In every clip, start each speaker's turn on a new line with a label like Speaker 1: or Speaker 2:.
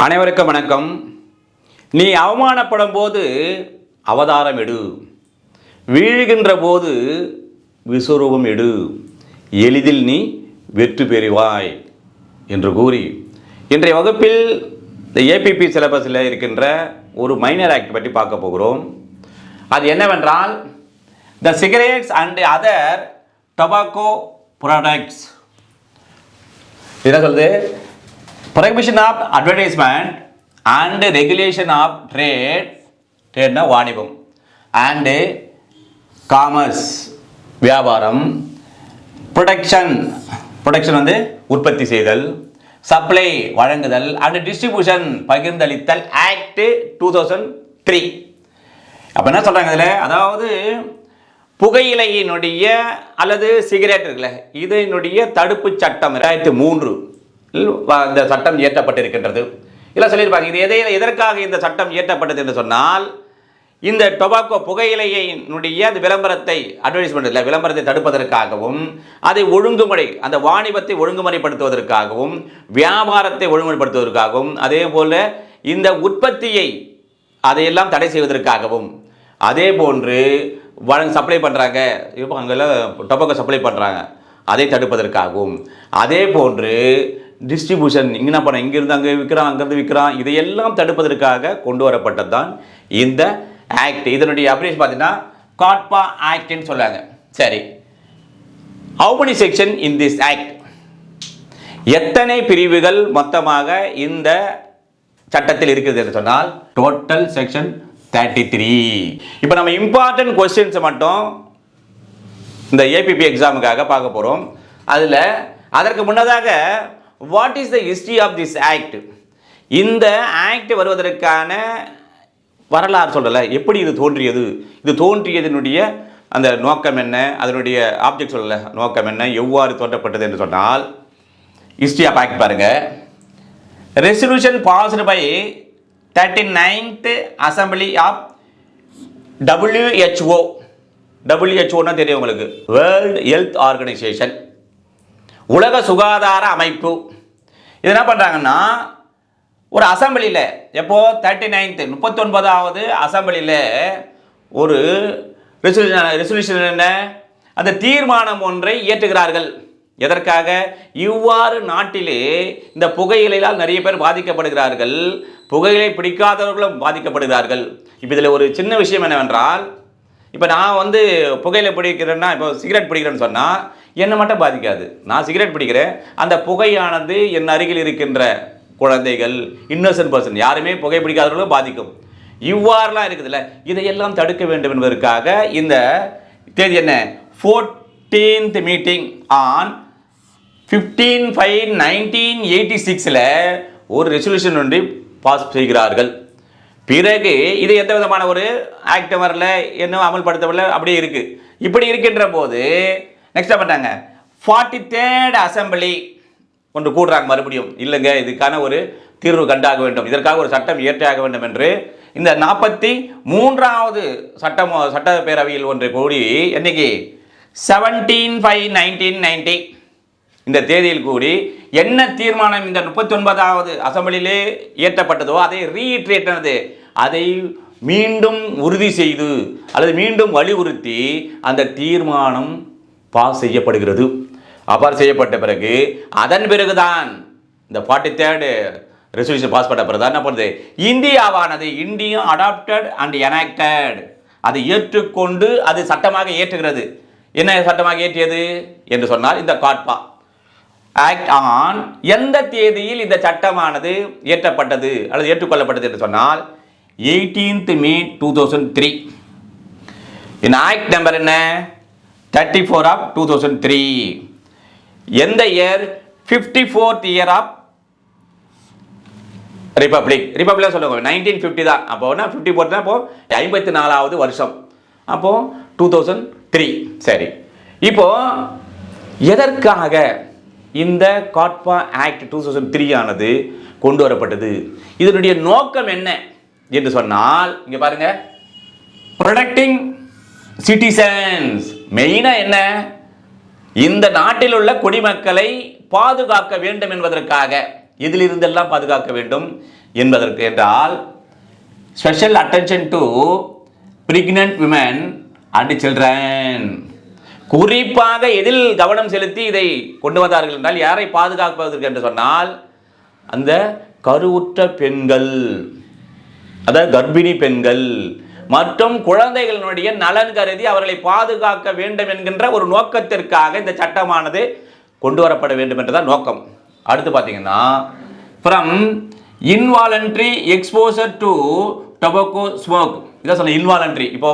Speaker 1: அனைவருக்கும் வணக்கம். நீ அவமானப்படும் போது அவதாரம் எடு, வீழ்கின்ற போது விசுரூபம் எடு, எளிதில் நீ வெற்றி பெறுவாய் என்று கூறி இன்றைய வகுப்பில் இந்த ஏபிபி சிலபஸில் இருக்கின்ற ஒரு மைனர் ஆக்ட் பற்றி பார்க்க போகிறோம். அது என்னவென்றால் the cigarettes and other tobacco products. என்ன சொல்லுது? Prohibition of advertisement and regulation of trade வாணிபம் and commerce வியாபாரம், ப்ரொடக்ஷன் வந்து உற்பத்தி செய்தல், சப்ளை வழங்குதல் அண்ட் டிஸ்ட்ரிபியூஷன் பகிர்ந்தளித்தல் ஆக்ட் 2003. அப்போ என்ன சொல்கிறாங்க இதில்? அதாவது புகையிலையினுடைய அல்லது சிகரெட் இருக்குல்ல, இதனுடைய தடுப்பு சட்டம் 2003 இந்த சட்டம் இயற்றப்பட்டிருக்கின்றது. இல்லை சொல்லியிருப்பாங்க, இது எதற்காக இந்த சட்டம் இயற்றப்பட்டது என்று சொன்னால், இந்த டொபாக்கோ புகையிலையினுடைய அந்த விளம்பரத்தை அட்வர்டைஸ்மெண்ட் இல்லை விளம்பரத்தை தடுப்பதற்காகவும், அதை ஒழுங்குமுறை அந்த வாணிபத்தை ஒழுங்குமுறைப்படுத்துவதற்காகவும், வியாபாரத்தை ஒழுங்குமுறைப்படுத்துவதற்காகவும், அதே போல் இந்த உற்பத்தியை அதையெல்லாம் தடை செய்வதற்காகவும், அதே போன்று சப்ளை பண்ணுறாங்க, இப்போ அங்கெல்லாம் டொபாக்கோ சப்ளை பண்ணுறாங்க, அதை தடுப்பதற்காகவும், அதே போன்று டிஸ்ட்ரிபியூஷன் இங்கே என்ன பண்ண இங்கேருந்து அங்கே விற்கிறான், அங்கேருந்து விற்கிறான், இதையெல்லாம் தடுப்பதற்காக கொண்டு வரப்பட்டது தான் இந்த ஆக்ட். இதனுடைய அப்ரேஷன் பார்த்தீங்கன்னா காட்பா ஆக்ட்னு சொல்லுவாங்க. சரி, how many section in this act? எத்தனை பிரிவுகள் மொத்தமாக இந்த சட்டத்தில் இருக்குது என்று சொன்னால் டோட்டல் செக்ஷன் 33. இப்போ நம்ம இம்பார்ட்டன்ட் கொஸ்டின்ஸை மட்டும் இந்த ஏபிபி எக்ஸாமுக்காக பார்க்க போகிறோம். அதில் அதற்கு முன்னதாக what is the history of this act? இந்த ஆக்ட் வருவதற்கான வரலாறு சொல்லலை, எப்படி இது தோன்றியது, இது தோன்றியதனுடைய அந்த நோக்கம் என்ன, அதனுடைய ஆப்ஜெக்ட் சொல்லலை, நோக்கம் என்ன, எவ்வாறு தோன்றப்பட்டது என்று சொன்னால் ஹிஸ்ட்ரி ஆஃப் ஆக்ட் பாருங்கள். Resolution passed by 39th assembly of WHO தெரியும் உங்களுக்கு, வேர்ல்டு ஹெல்த் ஆர்கனைசேஷன், உலக சுகாதார அமைப்பு. இது என்ன பண்ணுறாங்கன்னா ஒரு அசம்பிளியில், எப்போ 39th அசம்பிளியில் ஒரு ரெசல்யூஷன் என்ன, அந்த தீர்மானம் ஒன்றை இயற்றுகிறார்கள். எதற்காக? இவ்வாறு நாட்டிலே இந்த புகையிலையால் நிறைய பேர் பாதிக்கப்படுகிறார்கள், புகையிலை பிடிக்காதவர்களும் பாதிக்கப்படுகிறார்கள். இப்போ இதில் ஒரு சின்ன விஷயம் என்னவென்றால், இப்போ நான் புகையிலை பிடிக்கிறேன்னா, இப்போ சிகரெட் பிடிக்கிறேன்னு சொன்னால் என்னை மட்டும் பாதிக்காது. நான் சிகரெட் பிடிக்கிறேன், அந்த புகையானது என் அருகில் இருக்கின்ற குழந்தைகள், இன்னோசன்ட் பர்சன், யாருமே புகை பிடிக்காதவர்களும் பாதிக்கும். இவ்வாறுலாம் இருக்குதுல்ல, இதையெல்லாம் தடுக்க வேண்டும் என்பதற்காக இந்த தேதி என்ன, 14th மீட்டிங் ஆன் 15/5/1986 ஒரு ரெசல்யூஷன் ஒன்று பாஸ் செய்கிறார்கள். பிறகு இது எந்த விதமான ஒரு ஆக்ட் வரல, என்ன அமல்படுத்தவில்லை, அப்படியே இருக்கு. இப்படி இருக்கின்ற போது நெக்ஸ்ட் பண்ணாங்க 43rd அசம்பிளி ஒன்று கூடுறாங்க. மறுபடியும் இல்லைங்க, இதுக்கான ஒரு தீர்வு கண்டாக வேண்டும், இதற்காக ஒரு சட்டம் இயற்றையாக வேண்டும் என்று இந்த 43வது சட்டப்பேரவையில் ஒன்று கூடி என்னைக்கு 17/5/1990 இந்த தேதியில் கூடி என்ன தீர்மானம் இந்த 39வது அசம்பிளியிலே இயற்றப்பட்டதோ அதை ரீஇட்ரேட், அதை மீண்டும் உறுதி செய்து அல்லது மீண்டும் வலியுறுத்தி அந்த தீர்மானம் பாஸ் செய்யப்படுகிறது. அவ்வாறு செய்யப்பட்ட பிறகு அதன் பிறகுதான் இந்த 43rd ரெசல்யூஷன் பாஸ் பண்ண பிறகு என்ன பண்ணுது, இந்தியாவானது இந்தியா அடாப்டட் அண்ட் எனாக்டட், அதை ஏற்றுக்கொண்டு அது சட்டமாக ஏற்றுகிறது. என்ன சட்டமாக ஏற்றியது என்று சொன்னால் இந்த காட்பா ஆக்ட் ஆன் எந்த தேதியில் இந்த சட்டமானது இயற்றப்பட்டது அல்லது ஏற்றுக்கொள்ளப்பட்டது என்று சொன்னால் 18th May 2003. இந்த ஆக்ட் நம்பர் என்ன, 34 of 2003. எந்த year? 54th year of republic சொல்லுங்க, 1950 தான். அப்போ 54 தான், அப்போ 54வது வருஷம், அப்போ 2003. சரி, இப்போ எதற்காக இந்த காட்பா ஆக்ட் 2003 ஆனது கொண்டு வரப்பட்டது, இதனுடைய நோக்கம் என்ன என்று சொன்னால் இங்க பாருங்க, ப்ரொடெக்டிங் சிட்டிசன்ஸ். மெயினா என்ன, இந்த நாட்டில் உள்ள குடிமக்களை பாதுகாக்க வேண்டும் என்பதற்காக இதிலிருந்தெல்லாம் பாதுகாக்க வேண்டும் என்பதற்கு என்றால் special attention to pregnant women and children. குறிப்பாக எதில் கவனம் செலுத்தி இதை கொண்டு வந்தார்கள் என்றால் யாரை பாதுகாப்பதற்கு என்று சொன்னால் அந்த கருவுற்ற பெண்கள், அதாவது கர்ப்பிணி பெண்கள் மற்றும் குழந்தைகளுடைய நலன் கருதி அவர்களை பாதுகாக்க வேண்டும் என்கின்ற ஒரு நோக்கத்திற்காக இந்த சட்டமானது கொண்டு வரப்பட வேண்டும் என்றுதான் நோக்கம். அடுத்து பார்த்தீங்கன்னா from involuntary exposure to tobacco smoke, இதான் சொல்ல இன்வாலன்ட்ரி. இப்போ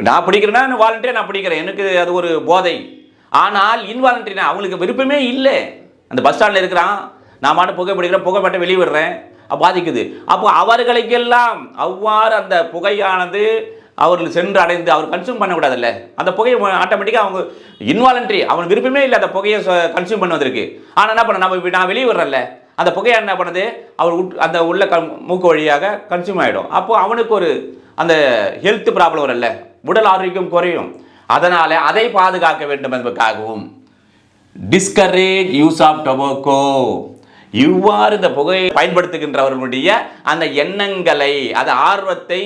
Speaker 1: நான் பிடிக்கிறேன்னா வாலண்டரியாக நான் பிடிக்கிறேன், எனக்கு அது ஒரு போதை. ஆனால் இன்வாலன்ட்ரினா அவங்களுக்கு விருப்பமே இல்லை. அந்த பஸ் ஸ்டாண்டில் இருக்கிறான், நான் மாட்டு புகை பிடிக்கிறேன், புகை மட்டும் வெளியே விடுறேன், பாதிக்குது. அப்போ அவர்களுக்கெல்லாம் அவ்வாறு அந்த புகையானது அவர்கள் சென்று அடைந்து அவர் கன்சியூம் பண்ணக்கூடாதுல்ல. அந்த புகையை ஆட்டோமேட்டிக்காக அவங்க இன்வாலன்ட்ரி, அவன் விருப்பமே இல்லை அந்த புகையை கன்சியூம் பண்ணுவதற்கு. ஆனால் என்ன பண்ண, நான் வெளியே விடுறேன்ல, அந்த புகையை என்ன பண்ணுது, அவர் அந்த உள்ள மூக்கு வழியாக கன்சியூம் ஆகிடும். அப்போ அவனுக்கு ஒரு அந்த ஹெல்த் ப்ராப்ளம் வரல, உடல் ஆரோக்கியம் குறையும். அதனால் அதை பாதுகாக்க வேண்டும் என்பதற்காகவும் டிஸ்கரேஜ் யூஸ் ஆஃப் டொபாக்கோ, இவ்வாறு இந்த புகையை பயன்படுத்துகின்றவர்களுடைய அந்த எண்ணங்களை, அது ஆர்வத்தை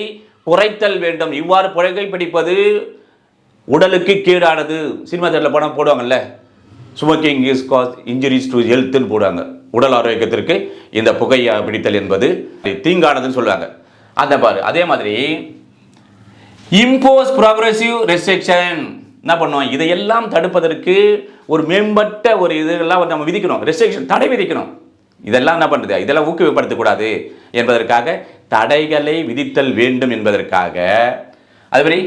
Speaker 1: குறைத்தல் வேண்டும். இவ்வாறு புகைப்பிடிப்பது உடலுக்கு கீழானது. சினிமா தேட்டரில் படம் போடுவாங்கல்ல, smoking is cause injuries to ஹெல்த்னு போடுவாங்க. உடல் ஆரோக்கியத்திற்கு இந்த புகையை பிடித்தல் என்பது தீங்கானதுன்னு சொல்லுவாங்க. அந்த பாரு, அதே மாதிரி இம்போஸ் ப்ரோக்ரெசிவ் ரெஸ்ட்ரிக்ஷன் என்ன பண்ணுவோம், இதையெல்லாம் தடுப்பதற்கு ஒரு மேம்பட்ட ஒரு இதெல்லாம் நம்ம விதிக்கணும், ரெஸ்ட்ரிக்ஷன் தடை விதிக்கணும். இதெல்லாம் என்ன பண்ணுறது, இதெல்லாம் ஊக்குவிப்படுத்தக்கூடாது என்பதற்காக தடைகளை விதித்தல் வேண்டும் என்பதற்காக. அதுமாதிரி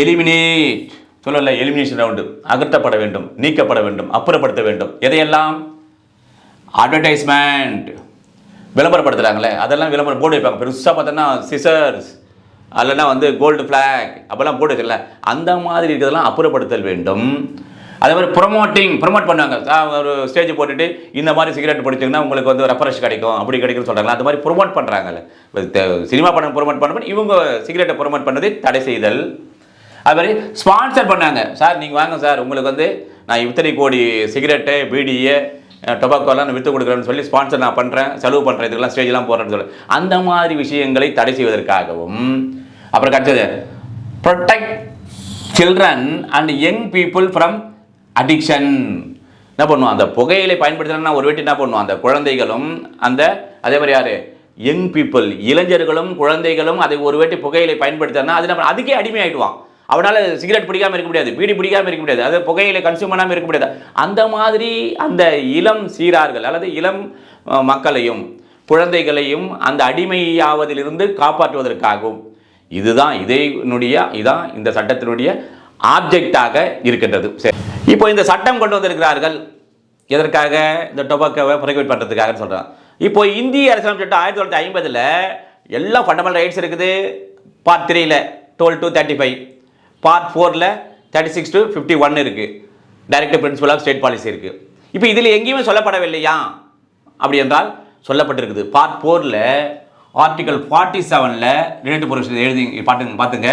Speaker 1: எலிமினேட் சொல்லல, எலிமினேஷன் ரவுண்டு அகற்றப்பட வேண்டும், நீக்கப்பட வேண்டும், அப்புறப்படுத்த வேண்டும். எதையெல்லாம், அட்வர்டைஸ்மெண்ட் விளம்பரப்படுத்துகிறாங்களே, அதெல்லாம் விளம்பரம் போர்டு வைப்பாங்க பெருசாக, பார்த்தோன்னா சிசர்ஸ் அல்லனா கோல்டு ஃப்ளாக் அப்போல்லாம் போட்டு வச்சுக்கல, அந்த மாதிரி இருக்கிறதெல்லாம் அப்புறப்படுத்தல் வேண்டும். அதே மாதிரி ப்ரொமோட் பண்ணுவாங்க. ஒரு ஸ்டேஜ் போட்டுட்டு இந்த மாதிரி சிகரெட் பிடிச்சிங்கன்னா உங்களுக்கு ரெஃப்ரெஷ் கிடைக்கும், அப்படி கிடைக்கும்னு சொல்கிறாங்களா, அந்த மாதிரி ப்ரொமோட் பண்ணுறாங்கல்ல. சினிமா படம் ப்ரொமோட் பண்ண இவங்க சிகரெட்டை ப்ரொமோட் பண்ணது தடை செய்தல். அது மாதிரி ஸ்பான்சர் பண்ணாங்க, சார் நீங்கள் வாங்க சார், உங்களுக்கு நான் இத்தனை கோடி சிகரெட்டை பீடியை டொபாக்கோலாம் நான் விற்று கொடுக்குறேன்னு சொல்லி ஸ்பான்சர் நான் பண்ணுறேன், செலவு பண்ணுறேன், இதுக்கெல்லாம் ஸ்டேஜெலாம் போடுறேன்னு சொல்லி அந்த மாதிரி விஷயங்களை தடை செய்வதற்காகவும். அப்புறம் கிடைச்சது protect children and young people from addiction. என்ன பண்ணுவோம், அந்த புகையிலை பயன்படுத்துகிறேன்னா ஒரு வீட்டு என்ன பண்ணுவோம், அந்த குழந்தைகளும் அதே மாதிரி யார் யங் பீப்புள், இளைஞர்களும் குழந்தைகளும் அதை ஒரு வேட்டி புகையிலை பயன்படுத்தினா அது நம்ம அதுக்கே அடிமையாயிடுவான். அவனால் சிகரெட் பிடிக்காமல் இருக்க முடியாது, பீடி பிடிக்காமல் இருக்க முடியாது, அது புகையிலை கன்சியூம் பண்ணாமல் இருக்க முடியாது. அந்த மாதிரி அந்த இளம் சீரார்கள் அல்லது இளம் மக்களையும் குழந்தைகளையும் அந்த அடிமையாவதிலிருந்து காப்பாற்றுவதற்காகவும் இதுதான் இதான் இந்த சட்டத்தினுடைய ஆப்ஜெக்டாக இருக்கின்றது. சரி, இப்போ இந்த சட்டம் கொண்டு வந்திருக்கிறார்கள் எதற்காக, இந்த டொபாக்கோவை ப்ரொஹிபிட் பண்ணுறதுக்காக சொல்கிறாங்க. இப்போ இந்திய அரசியலமைப்பு சட்டம் 1950 எல்லாம் ஃபண்டமெண்டல் ரைட்ஸ் இருக்குது. பார்ட் 3 12 to 35, பார்ட் 4 36 to 51 இருக்குது. Directive principle of state policy இருக்குது. இப்போ இதில் எங்கேயுமே சொல்லப்படவில்லையா அப்படி என்றால் சொல்லப்பட்டிருக்குது. பார்ட் 4 ஆர்டிகல் 47 ரிலேட்டிவ் ப்ரொவிஷன் எழுதி பார்த்துங்க.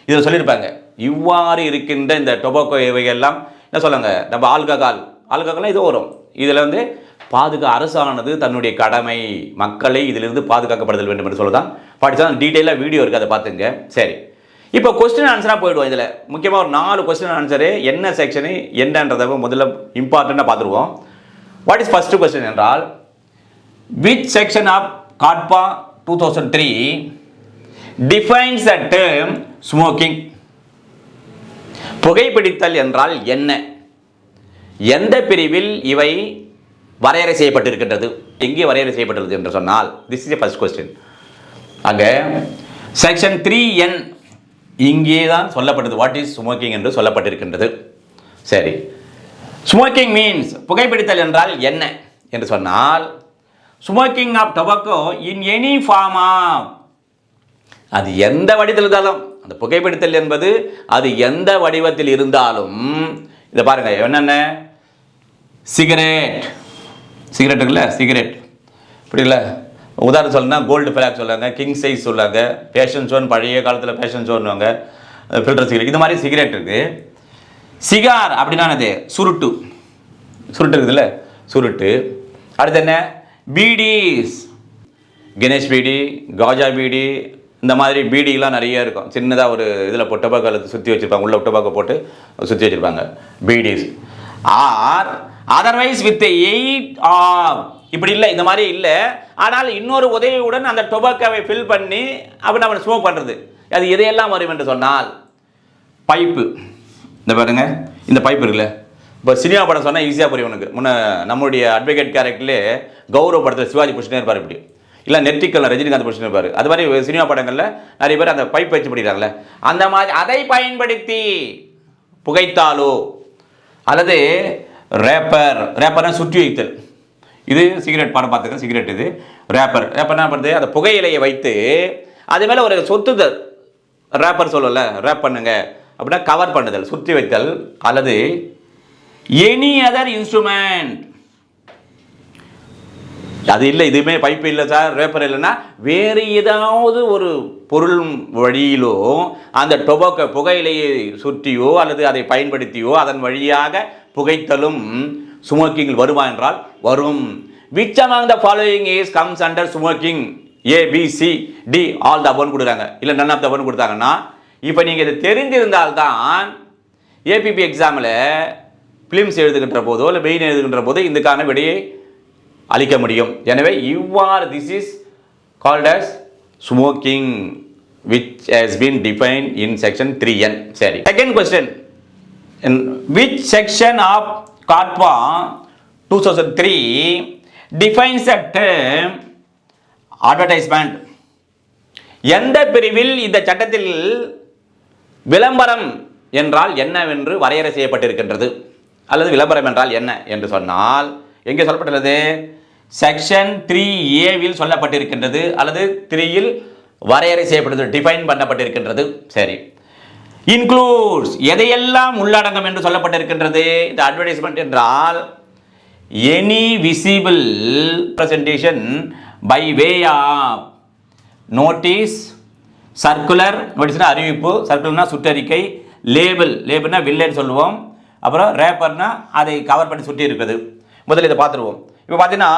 Speaker 1: இதில் சொல்லியிருப்பாங்க, இவ்வாறு இருக்கின்ற இந்த டொபாக்கோ இவைகள்லாம் என்ன சொல்லுங்க, நம்ம ஆல்கஹால்லாம் இது வரும். இதில் அரசானது தன்னுடைய கடமை மக்களை இதிலிருந்து பாதுகாக்கப்படுதல் வேண்டும் என்று சொல்லதான் படித்தா டீட்டெயிலாக வீடியோ இருக்குது, அதை பார்த்துங்க. சரி, இப்போ கொஸ்டின் ஆன்சராக போயிடுவோம். இதில் முக்கியமாக ஒரு 4 கொஸ்டின் ஆன்சரு, என்ன செக்ஷனு என்னன்றதை முதல்ல இம்பார்ட்டண்ட்டாக பார்த்துருவோம். வாட் இஸ் ஃபர்ஸ்ட் கொஸ்டின் என்றால், which section of COTPA 2003 defines the term smoking? புகைப்பிடித்தல் என்றால் என்ன, எந்த பிரிவில் இவை வரையறை செய்யப்பட்டிருக்கின்றது, எங்கே வரையறை செய்யப்பட்டுள்ளது என்று சொன்னால், திஸ் இஸ் ஃபர்ஸ்ட் கொஸ்டின். அங்கே செக்ஷன் 3N இங்கே தான் சொல்லப்பட்டது வாட் இஸ் ஸ்மோக்கிங் என்று சொல்லப்பட்டிருக்கின்றது. சரி, ஸ்மோக்கிங் மீன்ஸ் புகைப்பிடித்தல் என்றால் என்ன என்று சொன்னால், smoking of tobacco in any form of, அது எந்த வடிவத்தில் இருந்தாலும், அந்த புகைப்பிடித்தல் என்பது அது எந்த வடிவத்தில் இருந்தாலும், இதை பாருங்க என்னென்ன, சிகரெட் இருக்குல்ல, சிகரெட் இப்படிங்களா, உதாரணம் சொல்லணும்னா கோல்டு ஃப்ளாக் சொல்லுவாங்க, கிங் சைஸ் சொல்லுவாங்க, பேஷன் சோன், பழைய காலத்தில் பேஷன் சோன்னுவாங்க, ஃபில்டர் சிகரெட், இது மாதிரி சிகரெட் இருக்குது. சிகார் அப்படின்னா அது சுருட்டு இருக்குதுல்ல, சுருட்டு. அடுத்து என்ன, பீடிஸ், கணேஷ் பீடி, காஜா பீடி, இந்த மாதிரி பீடிலாம் நிறைய இருக்கும். சின்னதாக ஒரு இதில் டொபாக்கோ சுற்றி வச்சுருப்பாங்க, உள்ள டொபாக்கோ போட்டு சுற்றி வச்சுருப்பாங்க. பீடிஸ் ஆர் அதர்வைஸ் வித் 8 இப்படி இல்லை, இந்த மாதிரி இல்லை. ஆனால் இன்னொரு உதவியுடன் அந்த டொபாக்கோவை ஃபில் பண்ணி அப்படி நம்ம ஸ்மோக் பண்ணுறது. அது எதையெல்லாம் வரும் என்று சொன்னால் பைப்பு. இந்த பாருங்க, இந்த பைப் இருக்குல்ல, இப்போ சினிமா படம் சொன்னால் ஈஸியாக புரியும் உனக்கு. முன்ன நம்மளுடைய அட்வொகேட் கேரக்டர்லே கௌரவ படத்தில் சிவாஜி புஷ்ணே இருப்பார், இப்படி இல்லை நெற்றிக்கல்ல ரஜினிகாந்த் புஷ்ணே இருப்பார். அது மாதிரி சினிமா படங்களில் நிறைய பேர் அந்த பைப் வச்சு படிக்கிறாங்களே, அந்த மாதிரி அதை பயன்படுத்தி புகைத்தாலோ அல்லது ரேப்பர்னா சுற்றி வைத்தல். இது சிகரெட் படம் பார்த்துக்க, சிகரெட் இது ரேப்பர். ரேப்பர்னா பண்ணுறது, அந்த புகையிலையை வைத்து அது மேலே ஒரு சொத்துதல், ரேப்பர் சொல்லல, ரேப் பண்ணுங்க அப்படின்னா கவர் பண்ணுதல், சுற்றி வைத்தல். அல்லது எனி அதர் இன்ஸ்ட்ருமெண்ட், அது இல்லை, இதுவுமே பைப்பு இல்லை சார், ரேப்பர் இல்லைன்னா வேறு ஏதாவது ஒரு பொருள் வழியிலோ அந்த டொபாக்கோ புகையிலையை சுற்றியோ அல்லது அதை பயன்படுத்தியோ அதன் வழியாக புகைத்தலும் ஸ்மோக்கிங் வருமா என்றால் வரும். which among the following is comes under smoking? A, B, C, D all the above கொடுக்குறாங்க, இல்லை none of the above கொடுத்தாங்கன்னா, இப்போ நீங்கள் இது தெரிந்திருந்தால்தான் ஏபிபி எக்ஸாமில் ஃபிலிம்ஸ் எழுதுகின்ற போதோ இல்லை மெயின் எழுதுகின்ற போதோ இதுக்கான விடையை அளிக்க முடியும். எனவே இவ்வாறு this is called as smoking which has been defined in section 3N. சரி, second question, in which section of COTPA 2003 defines the term advertisement? எந்த பிரிவில் இந்த சட்டத்தில் விளம்பரம் என்றால் என்னவென்று வரையறை செய்யப்பட்டிருக்கின்றது, அல்லது விளம்பரம் என்றால் என்ன என்று சொன்னால் எங்கே சொல்லப்பட்டுள்ளது? செக்ஷன் 3A சொல்லப்பட்டிருக்கின்றது, அல்லது 3 வரையறை செய்யப்பட்டது, டிஃபைன் பண்ணப்பட்டிருக்கின்றது. சரி, இன்க்ளூட்ஸ் எதையெல்லாம் உள்ளடங்கும் என்று சொல்லப்பட்டிருக்கின்றது இந்த அட்வர்டைஸ்மெண்ட் என்றால் any visible presentation by way of notice, circular, நோட்டீஸ்னா அறிவிப்பு, சர்க்குலர்னா சுற்றறிக்கை, லேபிள், லேபிள்னா வில்லைன்னு சொல்லுவோம், அப்புறம் ரேப்பர்னா அதை கவர் பண்ணி சுற்றி இருக்குது. முதல்ல இதை பார்த்துருவோம். இப்போ பார்த்தீங்கன்னா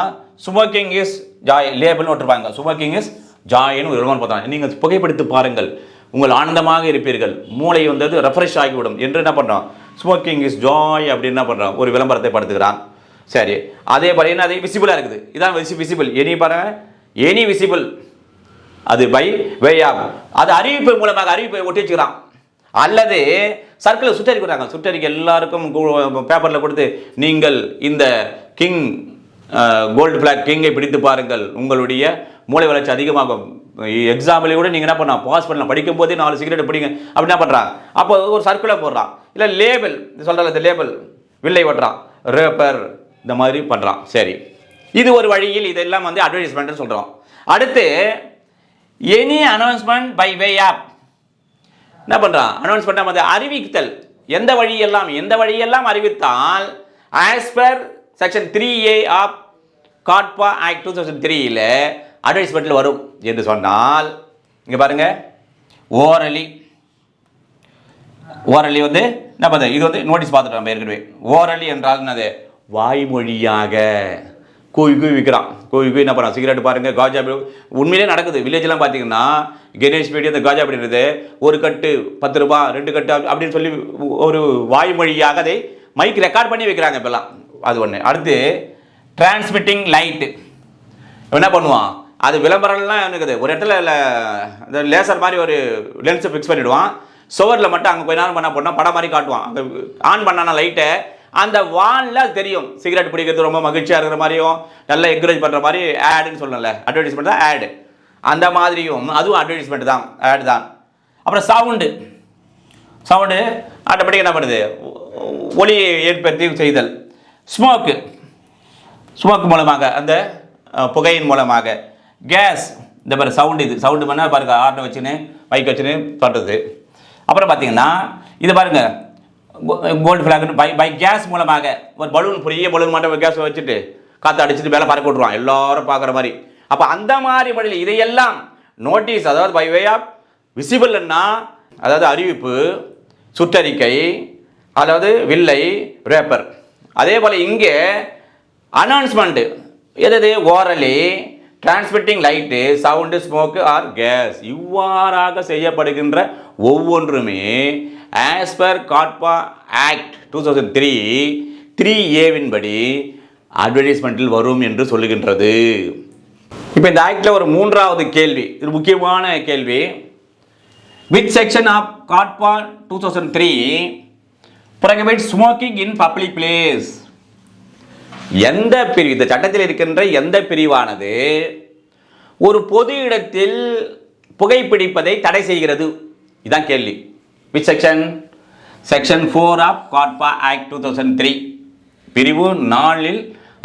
Speaker 1: ஸ்மோக்கிங் இஸ் ஜாய் லேபிள்னு விட்டுருப்பாங்க, ஸ்மோக்கிங் இஸ் ஜாயின்னு ஒரு விளம்பரம் பார்த்தாங்க. நீங்கள் புகைப்பிடித்து பாருங்கள், உங்கள் ஆனந்தமாக இருப்பீர்கள், மூளை வந்தது ரெஃப்ரெஷ் ஆகிவிடும் என்று என்ன பண்ணுறோம், ஸ்மோக்கிங் இஸ் ஜாய் அப்படின்னு என்ன பண்ணுறோம், ஒரு விளம்பரத்தை படுத்துக்கிறான். சரி, அதே பார்த்தீங்கன்னா அது விசிபிளாக இருக்குது, இதான் விசிபிள். எனி பாருங்க, எனி விசிபிள், அது பை வே ஆகும், அது அறிவிப்பு மூலமாக அறிவிப்பை ஒட்டி வச்சுக்கிறான். அல்லது சர்க்கிள் சுற்றறிக்கிறாங்க, சுற்றறிக்கை எல்லாருக்கும் பேப்பரில் கொடுத்து நீங்கள் இந்த கிங் கோல்டு ஃபிளாக் கிங்கை பிடித்து பாருங்கள், உங்களுடைய மூளை வளர்ச்சி அதிகமாகும். எக்ஸாம்பிளே கூட நீங்கள் என்ன பண்ணலாம், பாஸ் பண்ணலாம், படிக்கும் போதே 4 சிகரெட் பிடிங்க அப்படி என்ன பண்ணுறான். அப்போ ஒரு சர்க்குலர் போடுறான், இல்லை லேபிள் சொல்கிறாங்க, இந்த லேபிள் வில்லை ஓட்டுறான், ரேப்பர் இந்த மாதிரி பண்ணுறான். சரி, இது ஒரு வழியில் இதெல்லாம் வந்து அட்வர்டைஸ்மெண்ட்னு சொல்கிறோம். அடுத்து any announcement by way of என்ன பண்ணுறான், அனௌன்ஸ்மெண்ட் வந்து அறிவித்தல், எந்த வழியெல்லாம் அறிவித்தால் as per section 3A of COTPA act 2003 அட்வர்டைஸ்மெண்ட்டில் வரும் என்று சொன்னால், இங்கே பாருங்க, ஓரலி வந்து என்ன பண்ணுது, இது வந்து நோட்டீஸ் பார்த்துட்டு நம்ம ஏற்கனவே. ஓரலி என்றால் என்னது, வாய்மொழியாக கோய் விற்கிறான், கோய் என்ன பண்ணுறான், சிகரெட் பாருங்கள், காஜா உண்மையிலே நடக்குது. வில்லேஜ்லாம் பார்த்தீங்கன்னா கணேஷ் பீடி அந்த காஜா அப்படின்றது ஒரு கட்டு 10 ரூபா, 2 கட்டு அப்படின்னு சொல்லி ஒரு வாய்மொழியாக அதை மைக் ரெக்கார்ட் பண்ணி வைக்கிறாங்க இப்போல்லாம். அது ஒன்று. அடுத்து டிரான்ஸ்மிட்டிங் லைட்டு என்ன பண்ணுவான், அது விளம்பரம்லாம் இருக்குது, ஒரு இடத்துல இந்த லேசர் மாதிரி ஒரு லென்ஸை ஃபிக்ஸ் பண்ணிவிடுவான், சுவரில் மட்டும் அங்கே கொஞ்ச நேரம் பண்ணால் படம் மாதிரி காட்டுவான். அங்கே ஆன் பண்ணான லைட்டை அந்த வானில் தெரியும், சிகரெட் பிடிக்கிறது ரொம்ப மகிழ்ச்சியாக இருக்கிற மாதிரியும் நல்லா என்கரேஜ் பண்ணுற மாதிரி ஆடுன்னு சொல்லல, அட்வர்டைஸ்மெண்ட் தான் ஆடு, அந்த மாதிரியும் அதுவும் அட்வர்டைஸ்மெண்ட் தான், ஆடு தான். அப்புறம் சவுண்டு ஆட்டோமேட்டிக் என்ன பண்ணுது, ஒலியை ஏற்படுத்தி செய்தல். ஸ்மோக் மூலமாக, அந்த புகையின் மூலமாக. கேஸ், இந்த மாதிரி சவுண்டு, இது சவுண்டு பண்ணால் பாருங்கள், ஆர்டர் வச்சுன்னு மைக் வச்சுன்னு பண்ணுறது. அப்புறம் பார்த்தீங்கன்னா இது பாருங்கள், கோல்டு ஃபிளாக் பை கேஸ் மூலமாக, ஒரு பலூன், பெரிய பலூன் மட்டும் கேஸ் வச்சுட்டு காற்று அடிச்சுட்டு மேலே பறக்க விட்ருவான் எல்லாரும் பார்க்குற மாதிரி. அப்போ அந்த மாதிரி வழியில் இதையெல்லாம் நோட்டீஸ், அதாவது பை வே ஆஃப் விசிபிள்னா அதாவது அறிவிப்பு, சுற்றறிக்கை, அதாவது வில்லை, ரேப்பர். அதே போல் இங்கே அனௌன்ஸ்மெண்ட்டு எது orally transmitting light sound smoke or gas இவ்வாறாக செய்யப்படுகின்ற ஒவ்வொன்றுமே ஆஸ் பர் காட்பா ஆக்ட் 2003 3A படி அட்வர்டைஸ்மெண்ட்டில் வரும் என்று சொல்லுகின்றது. இப்போ இந்த ஆக்டில் ஒரு மூன்றாவது கேள்வி, இது முக்கியமான கேள்வி. Which section of COTPA 2003 prohibits smoking in public place? எந்த பிரிவு, இந்த சட்டத்தில் இருக்கின்ற எந்த பிரிவானது ஒரு பொது இடத்தில் புகைப்பிடிப்பதை தடை செய்கிறது? இதான் கேள்வி. Which section? Section 4 of COTPA act 2003 பிரிவு 4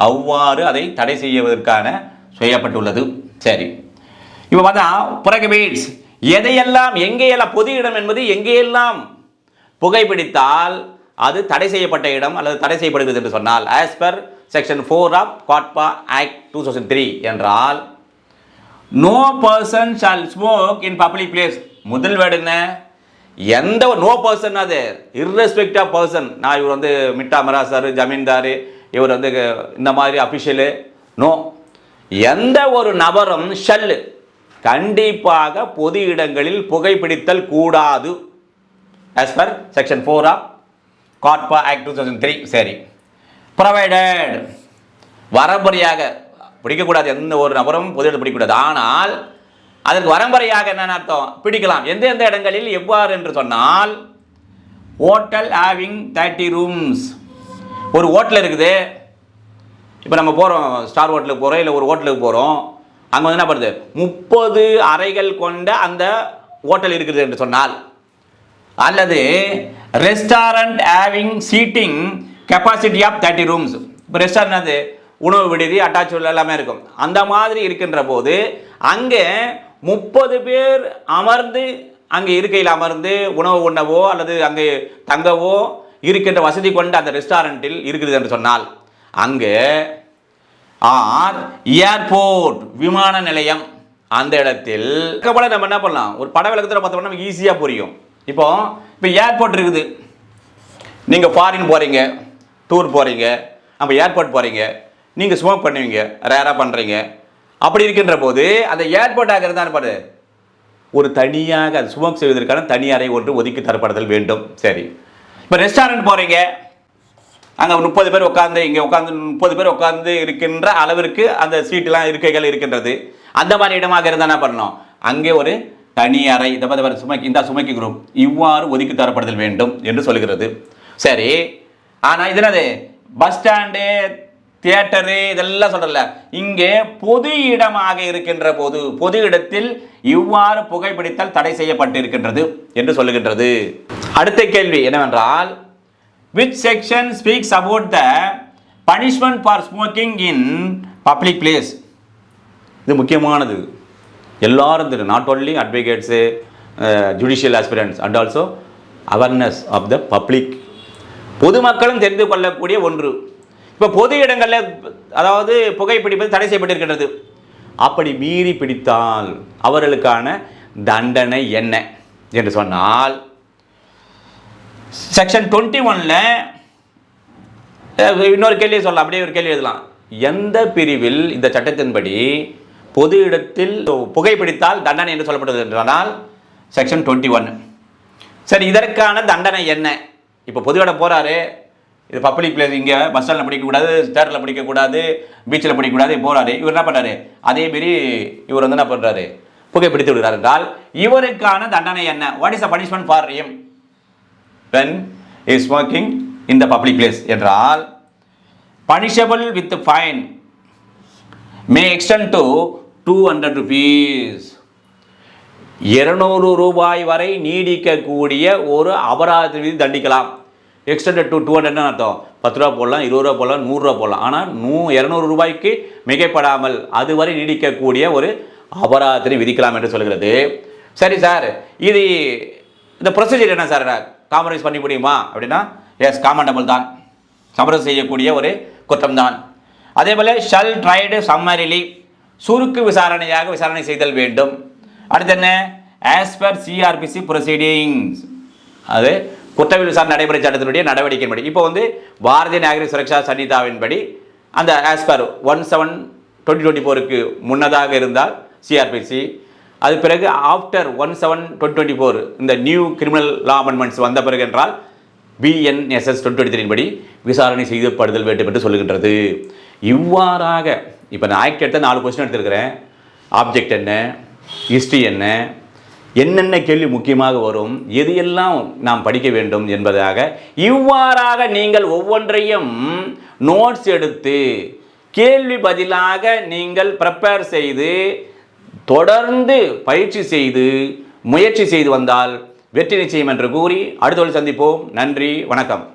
Speaker 1: அவ்வாறு அதை தடை செய்வதற்கான செய்யப்பட்டுள்ளது. சரி, இப்போ பார்த்தா புரோகிபிட்ஸ் எதையெல்லாம் எங்கேயெல்லாம், பொது இடம் என்பது எங்கேயெல்லாம் புகைப்பிடித்தால் அது தடை செய்யப்பட்ட இடம் அல்லது தடை செய்யப்படுகிறது என்று சொன்னால் as per section 4 of COTPA act 2003 என்றால் no person shall smoke in public place. முதல் வேர்டு என்ன? எந்த நோ பர்சன், அது இர்ரெஸ்பெக்ட் ஆஃப் பர்சன். நான் இவர் வந்து மிட்டா மிராசார், ஜமீன்தார், இவர் வந்து இந்த மாதிரி அஃபிஷியலு, நோ. எந்த ஒரு நபரும் ஷல் கண்டிப்பாக பொது இடங்களில் புகைப்பிடித்தல் கூடாது as per section 4 of COTPA act 2003. சரி, ப்ரொவைடட் வரம்பறையாக பிடிக்கக்கூடாது, எந்த ஒரு நபரும் பொது இடத்தில் பிடிக்கக்கூடாது. ஆனால் அதற்கு வரம்பறையாக என்னென்ன அர்த்தம்? பிடிக்கலாம். எந்தெந்த இடங்களில் எவ்வாறு என்று சொன்னால் ஹோட்டல் ஹேவிங் 30 ரூம்ஸ். ஒரு ஹோட்டல் இருக்குது, இப்போ நம்ம போகிறோம், ஸ்டார் ஹோட்டலுக்கு போகிறோம், இல்லை ஒரு ஹோட்டலுக்கு போகிறோம், அங்கே வந்து என்ன பண்ணுது 30 அறைகள் கொண்ட அந்த ஹோட்டல் இருக்குது என்று சொன்னால், அல்லது restaurant having seating capacity of 30 rooms. இப்போ ரெஸ்டாரண்ட் அது உணவு விடுதி அட்டாச் எல்லாமே இருக்கும். அந்த மாதிரி இருக்கின்ற போது அங்கே 30 பேர் அமர்ந்து அங்கே இருக்கையில் அமர்ந்து உணவு உண்ணவோ அல்லது அங்கே தங்கவோ இருக்கின்ற வசதி கொண்ட அந்த ரெஸ்டாரண்ட்டில் இருக்குது என்று சொன்னால், அங்கே ஆர் ஏர்போர்ட் விமான நிலையம், அந்த இடத்தில் நம்ம என்ன பண்ணலாம், ஒரு பட விளக்கத்தில் பார்த்தோம்னா நமக்கு ஈஸியாக புரியும். இப்போ ஏர்போர்ட் இருக்குது, நீங்கள் ஃபாரின் போகிறீங்க, டூர் போகிறீங்க, அப்போ ஏர்போர்ட் போகிறீங்க, நீங்கள் ஸ்மோக் பண்ணுவீங்க, ரேராக பண்ணுறீங்க. அப்படி இருக்கின்ற போது அந்த ஏர்போர்ட் ஆகிறது தான் பாரு, ஒரு தனியாக அது ஸ்மோக் செய்வதற்கான தனி அறை ஒன்று ஒதுக்கி தரப்படுதல் வேண்டும். சரி, இப்போ ரெஸ்டாரண்ட் போகிறீங்க, அங்கே 30 பேர் உட்காந்து, இங்கே உட்காந்து 30 பேர் உட்காந்து இருக்கின்ற அளவிற்கு அந்த சீட்டெலாம் இருக்கைகள் இருக்கின்றது. அந்த மாதிரி இடமாக இருந்தால் என்ன பண்ணணும், அங்கே ஒரு தனி அறை, இந்த மாதிரி சுமைக்கு, இந்த சுமைக்கு குரூப் இவ்வாறு ஒதுக்கி தரப்படுதல் வேண்டும் என்று சொல்கிறது. சரி, ஆனால் இது என்னது, பஸ் ஸ்டாண்டு, தியேட்டரு, இதெல்லாம் சொல்றல. இங்கே பொது இடமாக இருக்கின்ற போது பொது இடத்தில் இவ்வாறு புகைப்பிடித்தல் தடை செய்யப்பட்டு இருக்கின்றது என்று சொல்லுகின்றது. அடுத்த கேள்வி என்னவென்றால், which section speaks about the punishment for smoking in public place? இது முக்கியமானது. எல்லாரும் தெரியும், not only advocates, judicial aspirants and also awareness of the public. பொதுமக்களும் தெரிந்து கொள்ளக்கூடிய ஒன்று. இப்போ பொது இடங்களில் அதாவது புகைப்பிடிப்பது தடை செய்யப்பட்டிருக்கின்றது. அப்படி மீறி பிடித்தால் அவர்களுக்கான தண்டனை என்ன என்று சொன்னால், செக்ஷன் 21ல் இன்னொரு கேள்வியை சொல்லலாம், அப்படியே ஒரு கேள்வி எழுதலாம். எந்த பிரிவில் இந்த சட்டத்தின்படி பொது இடத்தில் புகைப்பிடித்தால் தண்டனை என்று சொல்லப்பட்டது என்றால் செக்ஷன் 21. சரி, இதற்கான தண்டனை என்ன? இப்போ பொது இடம் போகிறாரு, இது பப்ளிக் பிளேஸ், இங்கே பஸ் ஸ்டாண்டில் பிடிக்கக்கூடாது, தேட்டரில் பிடிக்கக்கூடாது, பீச்சில் பிடிக்கக்கூடாது, போகிறாரு. இவர் என்ன பண்ணுறாரு, அதேமாரி இவர் வந்து என்ன பண்ணுறாரு, புகைப்பிடித்து விடுகிறார் என்றால் இவருக்கான தண்டனை என்ன? What is the punishment for him when he is smoking in the public place என்றால், punishable with fine may extend to 200 rupees. 200 ரூபாய் வரை நீடிக்கக்கூடிய ஒரு அபராத விதி தண்டிக்கலாம். எக்ஸ்டெண்டட் டு 200 அர்த்தம் 10 ரூபா போடலாம், 20 ரூபா போடலாம், 100 ரூபா போடலாம். ஆனால் 200 ரூபாய்க்கு மிகைப்படாமல் அதுவரை நீடிக்கக்கூடிய ஒரு அபராதத்தை விதிக்கலாம் என்று சொல்கிறது. சரி சார், இது இந்த ப்ரொசீஜர் என்ன சார், காம்ப்ரமைஸ் பண்ணி முடியுமா அப்படின்னா, எஸ், காமண்டபிள் தான், சமரசம் செய்யக்கூடிய ஒரு குற்றம் தான். அதே போல் ஷல் ட்ரைடு சம்மரிலி, சுருக்கு விசாரணையாக விசாரணை செய்தல் வேண்டும். அடுத்து என்ன, ஆஸ் பர் சிஆர்பிசி ப்ரொசீடிங்ஸ், அது குற்றவியல் விசாரணை நடைமுறை சட்டத்தினுடைய நடவடிக்கையின்படி. இப்போ வந்து பாரதிய நாகரிக சுரக்ஷா சன்னிதாவின்படி அந்த ஆஸ் பர் 17 2024க்கு முன்னதாக இருந்தால் சிஆர்பிசி, அது பிறகு ஆஃப்டர் 1/7/2024 இந்த நியூ கிரிமினல் லா அமெண்ட்மெண்ட்ஸ் வந்த பிறகு என்றால் BNSS 2023 படி விசாரணை செய்யப்படுதல் வேண்டும் என்று சொல்லுகின்றது. இவ்வாறாக இப்போ நான் ஆக்ட் எடுத்த 4 கொஸ்டின் எடுத்திருக்கிறேன். ஆப்ஜெக்ட் என்ன, ஹிஸ்ட்ரி என்ன, என்னென்ன கேள்வி முக்கியமாக வரும், எது எல்லாம் நாம் படிக்க வேண்டும் என்பதாக இவ்வாறாக நீங்கள் ஒவ்வொன்றையும் நோட்ஸ் எடுத்து கேள்வி பதிலாக நீங்கள் ப்ரிப்பேர் செய்து தொடர்ந்து பயிற்சி செய்து முயற்சி செய்து வந்தால் வெற்றி நிச்சயம் என்று கூறி அடுத்த சந்திப்போம். நன்றி, வணக்கம்.